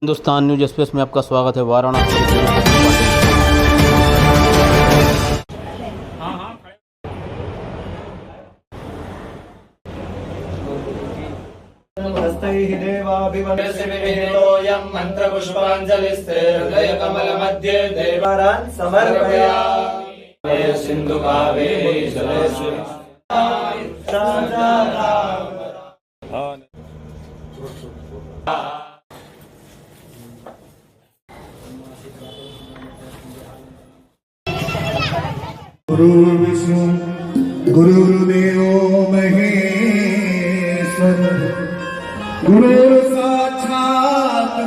Hindustan news express में आपका स्वागत है। वाराणसी से हस्तैः देवाभिवन्दयोऽयं मन्त्रपुष्पाञ्जलिस्ते हृदयकमलमध्ये देवारान् समर्पयामि। सिन्धुकावेरी जलेषु गुरुर्विष्णु गुरुर्देवो महेश्वर गुरुर्साक्षात्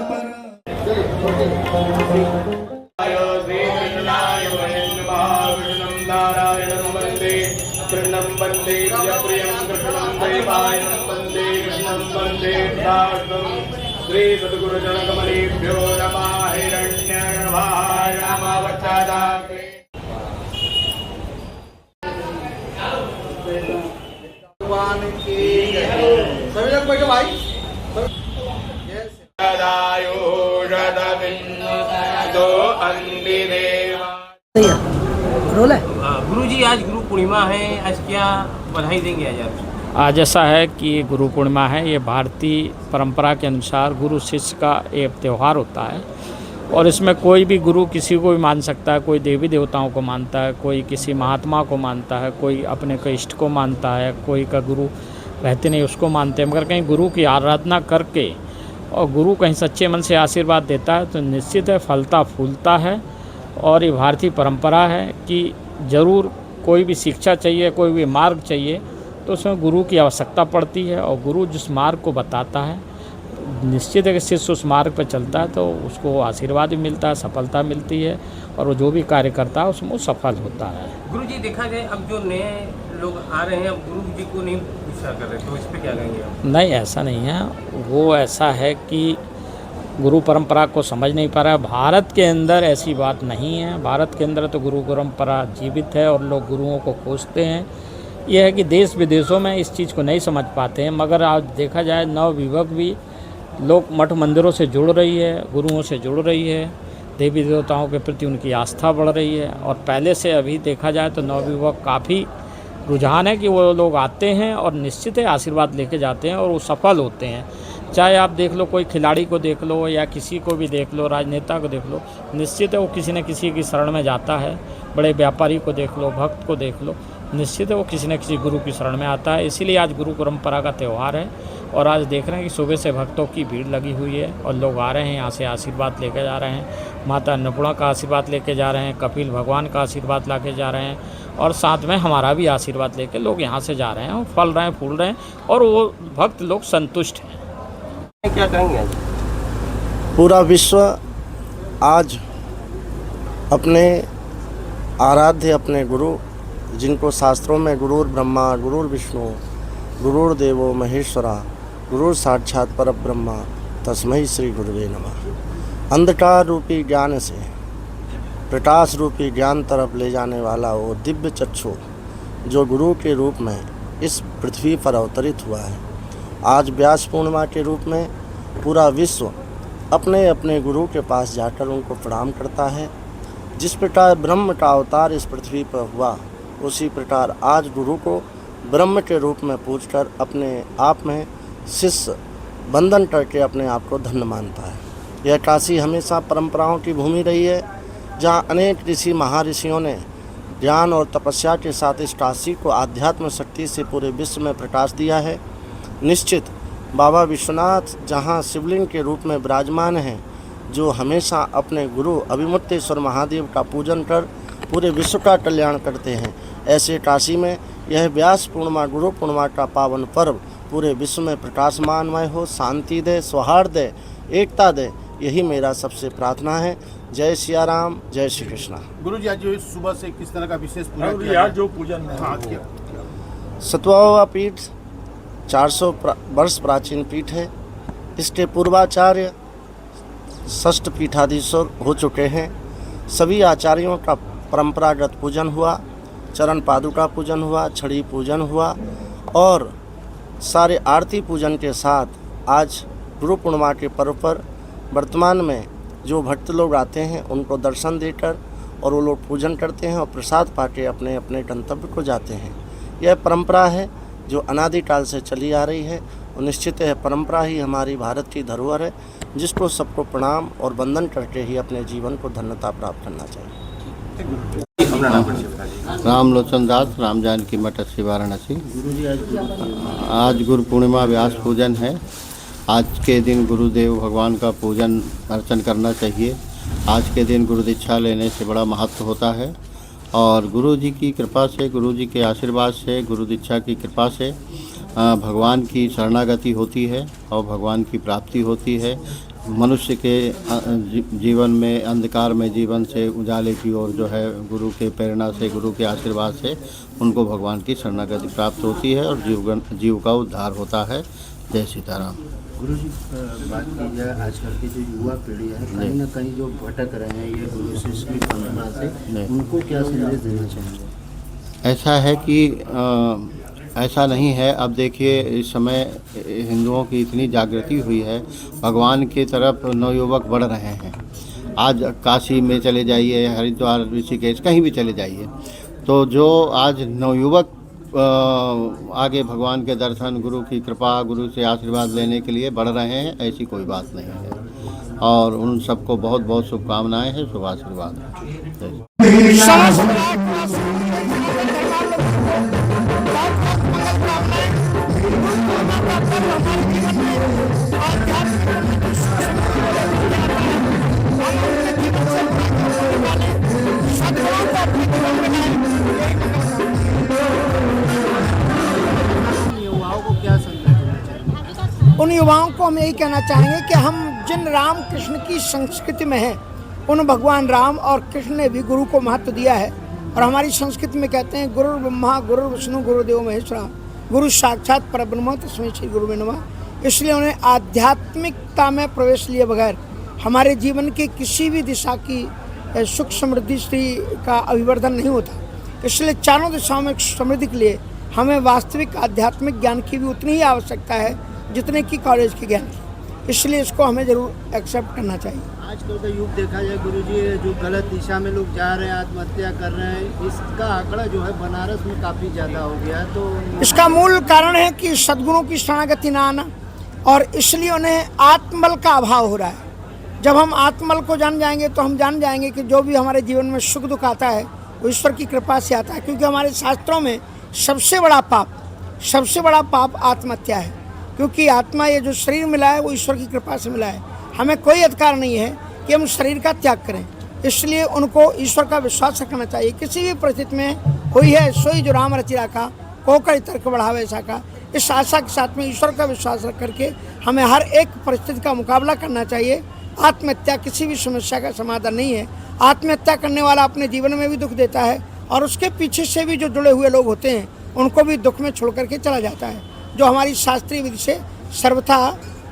कृष्णं वन्दे प्रियं कृष्णं देवायं वन्दे कृष्णं वन्दे श्री सद्गुरुजनकमलेभ्यो नमः। हिरण्यगर्भाय नमः। वचादाग्रे सभी लोग बैठो भाई। गुरुजी आज गुरु पूर्णिमा है, आज क्या बधाई देंगे आज आप? आज ऐसा है कि गुरु पूर्णिमा है। ये भारतीय परंपरा के अनुसार गुरु शिष्य का एक त्यौहार होता है और इसमें कोई भी गुरु किसी को भी मान सकता है। कोई देवी देवताओं को मानता है, कोई किसी महात्मा को मानता है, कोई अपने के इष्ट को मानता है, कोई का गुरु रहते नहीं उसको मानते हैं। मगर कहीं गुरु की आराधना करके और गुरु कहीं सच्चे मन से आशीर्वाद देता है तो निश्चित है फलता फूलता है। और ये भारतीय परंपरा है कि ज़रूर कोई भी शिक्षा चाहिए, कोई भी मार्ग चाहिए तो उसमें गुरु की आवश्यकता पड़ती है। और गुरु जिस मार्ग को बताता है निश्चित है कि शिष्य उस मार्ग पर चलता है तो उसको आशीर्वाद भी मिलता है, सफलता मिलती है और वो जो भी कार्य करता है उसमें वो सफल होता है। गुरुजी देखा जाए अब जो नए लोग आ रहे हैं अब गुरु जी को नहीं पूछा कर रहे, तो इस पर क्या कहेंगे आप? नहीं, ऐसा नहीं है। वो ऐसा है कि गुरु परंपरा को समझ नहीं पा रहा है। भारत के अंदर ऐसी बात नहीं है। भारत के अंदर तो गुरु परंपरा जीवित है और लोग गुरुओं को खोजते हैं। यह है कि देश विदेशों में इस चीज़ को नहीं समझ पाते हैं। मगर आज देखा जाए नवयुवक भी लोग मठ मंदिरों से जुड़ रही है, गुरुओं से जुड़ रही है, देवी देवताओं के प्रति उनकी आस्था बढ़ रही है। और पहले से अभी देखा जाए तो नवयुवक काफ़ी रुझान है कि वो लोग आते हैं और निश्चित है आशीर्वाद लेके जाते हैं और वो सफल होते हैं। चाहे आप देख लो, कोई खिलाड़ी को देख लो या किसी को भी देख लो, राजनेता को देख लो, निश्चित है वो किसी न किसी की शरण में जाता है। बड़े व्यापारी को देख लो, भक्त को देख लो, निश्चित है वो किसी न किसी गुरु की शरण में आता है। इसीलिए आज गुरु परंपरा का त्यौहार है और आज देख रहे हैं कि सुबह से भक्तों की भीड़ लगी हुई है और लोग आ रहे हैं, यहाँ से आशीर्वाद लेके जा रहे हैं। माता अन्नपूर्णा का आशीर्वाद लेके जा रहे हैं, कपिल भगवान का आशीर्वाद लेके जा रहे हैं और साथ में हमारा भी आशीर्वाद लेके लोग यहाँ से जा रहे हैं और फल रहे हैं, फूल रहे हैं और वो भक्त लोग संतुष्ट हैं। क्या कहेंगे आज? पूरा विश्व आज अपने आराध्य अपने गुरु, जिनको शास्त्रों में गुरुर ब्रह्मा गुरुर विष्णु गुरुर देवो महेश्वरा गुरुर साक्षात परब्रह्मा तस्मै श्री गुरुवे नमः। अंधकार रूपी ज्ञान से प्रकाश रूपी ज्ञान तरफ ले जाने वाला वो दिव्य चक्षु जो गुरु के रूप में इस पृथ्वी पर अवतरित हुआ है। आज व्यास पूर्णिमा के रूप में पूरा विश्व अपने अपने गुरु के पास जाकर उनको प्रणाम करता है। जिस प्रकार ब्रह्म का अवतार इस पृथ्वी पर हुआ उसी प्रकार आज गुरु को ब्रह्म के रूप में पूजकर अपने आप में शिष्य बंधन करके अपने आप को धन्य मानता है। यह काशी हमेशा परंपराओं की भूमि रही है, जहाँ अनेक ऋषि महाऋषियों ने ज्ञान और तपस्या के साथ इस काशी को आध्यात्म शक्ति से पूरे विश्व में प्रकाश दिया है। निश्चित बाबा विश्वनाथ जहाँ शिवलिंग के रूप में विराजमान हैं, जो हमेशा अपने गुरु अभिमुक्तेश्वर महादेव का पूजन कर पूरे विश्व का कल्याण करते हैं, ऐसे काशी में यह व्यास पूर्णिमा गुरु पूर्णिमा का पावन पर्व पूरे विश्व में प्रकाशमानमय हो, शांति दे, सौहार्द दे, एकता दे, यही मेरा सबसे प्रार्थना है। जय सिया राम, जय श्री कृष्णा। गुरु जी आज जो सुबह से किस तरह का विशेष पूजन जो पूजन है? सतवावा पीठ 400 वर्ष प्राचीन पीठ है। इसके पूर्वाचार्य षष्ठ पीठाधीश्वर हो चुके हैं। सभी आचार्यों का परंपरागत पूजन हुआ, चरण पादुका पूजन हुआ, छड़ी पूजन हुआ और सारे आरती पूजन के साथ आज गुरु पूर्णिमा के पर्व पर वर्तमान में जो भक्त लोग आते हैं उनको दर्शन देकर और वो लोग पूजन करते हैं और प्रसाद पाके अपने अपने गंतव्य को जाते हैं। यह परंपरा है जो अनादिकाल से चली आ रही है और निश्चित है परंपरा ही हमारी भारत की धरोहर है, जिसको सबको प्रणाम और वंदन करके ही अपने जीवन को धन्यता प्राप्त करना चाहिए। राम लोचन दास, राम जानकी मठ श्री वाराणसी। आज गुरु पूर्णिमा व्यास पूजन है। आज के दिन गुरुदेव भगवान का पूजन अर्चन करना चाहिए। आज के दिन गुरु दीक्षा लेने से बड़ा महत्व होता है और गुरु जी की कृपा से, गुरु जी के आशीर्वाद से, गुरु दीक्षा की कृपा से भगवान की शरणागति होती है और भगवान की प्राप्ति होती है। मनुष्य के जीवन में, अंधकार में जीवन से उजाले की ओर जो है गुरु के प्रेरणा से, गुरु के आशीर्वाद से उनको भगवान की शरणागति प्राप्त होती है और जीव का उद्धार होता है। जय सीताराम। गुरु जी बात की जाए, आजकल की जो युवा पीढ़ी है कहीं ना कहीं जो भटक रहे हैं ये गुरु शिष्य की परंपरा से, उनको क्या संदेश देना चाहेंगे? ऐसा है कि ऐसा नहीं है। अब देखिए इस समय हिंदुओं की इतनी जागृति हुई है, भगवान की तरफ नवयुवक बढ़ रहे हैं। आज काशी में चले जाइए, हरिद्वार, ऋषिकेश, कहीं भी चले जाइए तो जो आज नवयुवक आगे भगवान के दर्शन, गुरु की कृपा, गुरु से आशीर्वाद लेने के लिए बढ़ रहे हैं, ऐसी कोई बात नहीं है। और उन सबको बहुत बहुत शुभकामनाएं हैं, शुभ आशीर्वाद। उन युवाओं को हम यही कहना चाहेंगे कि हम जिन राम कृष्ण की संस्कृति में हैं, उन भगवान राम और कृष्ण ने भी गुरु को महत्व दिया है। और हमारी संस्कृति में कहते हैं गुरु ब्रह्मा गुरु विष्णु गुरुदेव महेश्वरा, गुरु साक्षात परब्रह्म तस्मै श्री गुरुवे नमः। इसलिए उन्हें आध्यात्मिकता में प्रवेश लिए बगैर हमारे जीवन के किसी भी दिशा की सुख समृद्धि का अभिवर्धन नहीं होता। इसलिए चारों दिशाओं में समृद्धि के लिए हमें वास्तविक आध्यात्मिक ज्ञान की भी उतनी ही आवश्यकता है जितने की कॉलेज की ज्ञान की। इसलिए इसको हमें ज़रूर एक्सेप्ट करना चाहिए। आजकल का युग देखा जाए गुरुजी, जो गलत दिशा में लोग जा रहे हैं, आत्महत्या कर रहे हैं, इसका आंकड़ा जो है बनारस में काफ़ी ज़्यादा हो गया है। तो इसका मूल कारण है कि सद्गुरुओं की शरणागति ना आना, और इसलिए उन्हें आत्मबल का अभाव हो रहा है। जब हम आत्मबल को जान जाएंगे तो हम जान जाएंगे कि जो भी हमारे जीवन में सुख दुख आता है वो ईश्वर की कृपा से आता है। क्योंकि हमारे शास्त्रों में सबसे बड़ा पाप आत्महत्या है। क्योंकि आत्मा, ये जो शरीर मिला है वो ईश्वर की कृपा से मिला है। हमें कोई अधिकार नहीं है कि हम शरीर का त्याग करें। इसलिए उनको ईश्वर का विश्वास रखना चाहिए। किसी भी परिस्थिति में हुई है सोई जो राम रचि राखा, को कर तर्क बढ़ावे ऐसा का। इस आशा के साथ में ईश्वर का विश्वास रख करके हमें हर एक परिस्थिति का मुकाबला करना चाहिए। आत्महत्या किसी भी समस्या का समाधान नहीं है। आत्महत्या करने वाला अपने जीवन में भी दुख देता है और उसके पीछे से भी जो जुड़े हुए लोग होते हैं उनको भी दुख में छोड़ करके चला जाता है, जो हमारी शास्त्रीय विधि से सर्वथा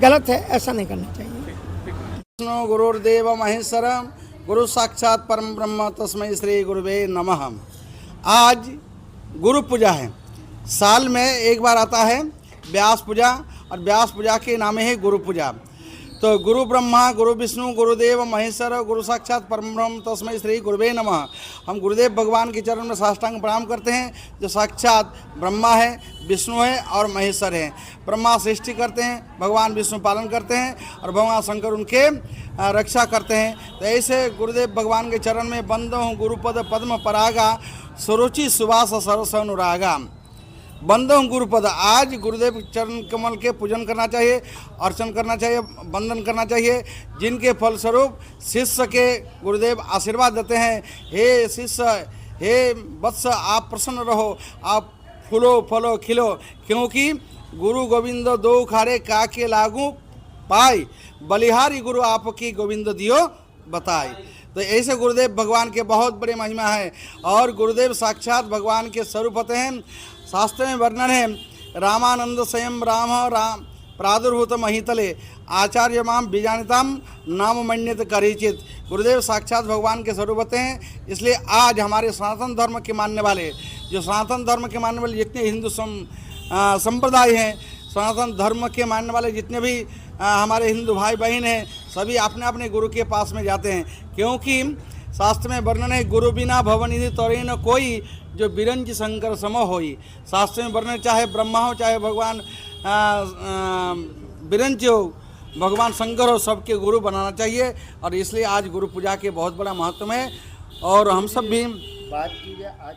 गलत है। ऐसा नहीं करना चाहिए। विष्णु गुरुर्देव महेश्वरम, गुरु साक्षात परम ब्रह्म तस्मै श्री गुरुवे नमः। आज गुरु पूजा है। साल में एक बार आता है व्यास पूजा, और व्यास पूजा के नाम है गुरु पूजा। तो गुरु ब्रह्मा गुरु विष्णु गुरुदेव महेश्वर, गुरु साक्षात परम ब्रह्म तस्मै श्री गुरुवे नमः। हम गुरुदेव भगवान के चरण में साष्टांग प्रणाम करते हैं, जो साक्षात ब्रह्मा है, विष्णु है और महेश्वर है। ब्रह्मा सृष्टि करते हैं, भगवान विष्णु पालन करते हैं और भगवान शंकर उनके रक्षा करते हैं। तो ऐसे गुरुदेव भगवान के चरण में बंदो हूँ गुरुपद पद्म परागा, सुरुचि सुवास सरस अनुरागा। बंदो हूँ गुरुपद। आज गुरुदेव चरण कमल के पूजन करना चाहिए, अर्चन करना चाहिए, वंदन करना चाहिए, जिनके फलस्वरूप शिष्य के गुरुदेव आशीर्वाद देते हैं। हे शिष्य, हे वत्स, आप प्रसन्न रहो, आप फूलो फलो खिलो, क्योंकि गुरु गोविंद दो खारे काके लागू पाई, बलिहारी गुरु आपकी गोविंद दियो बताए। तो ऐसे गुरुदेव भगवान के बहुत बड़ी महिमा है और गुरुदेव साक्षात भगवान के स्वरूप होते हैं। शास्त्र में वर्णन है, रामानंद स्वयं राम प्रादुर्भूत महितले, आचार्य माम बीजानिताम नाम मन्यत करीचित। गुरुदेव साक्षात भगवान के स्वरूप होते हैं। इसलिए आज हमारे सनातन धर्म के मानने वाले, जो सनातन धर्म के मानने वाले जितने हिंदू संप्रदाय हैं, सनातन धर्म के मानने वाले जितने भी हमारे हिंदू भाई बहन हैं, सभी अपने अपने गुरु के पास में जाते हैं, क्योंकि शास्त्र में वर्णन है गुरु बिना भवनिधि तोरे न कोई, जो बिरंज शंकर सम होई। शास्त्र में वर्णन चाहे ब्रह्मा हो चाहे भगवान बिरंज हो, भगवान शंकर हो, सबके गुरु बनाना चाहिए। और इसलिए आज गुरु पूजा के बहुत बड़ा महत्व है। और हम सब भी बात की जाए आज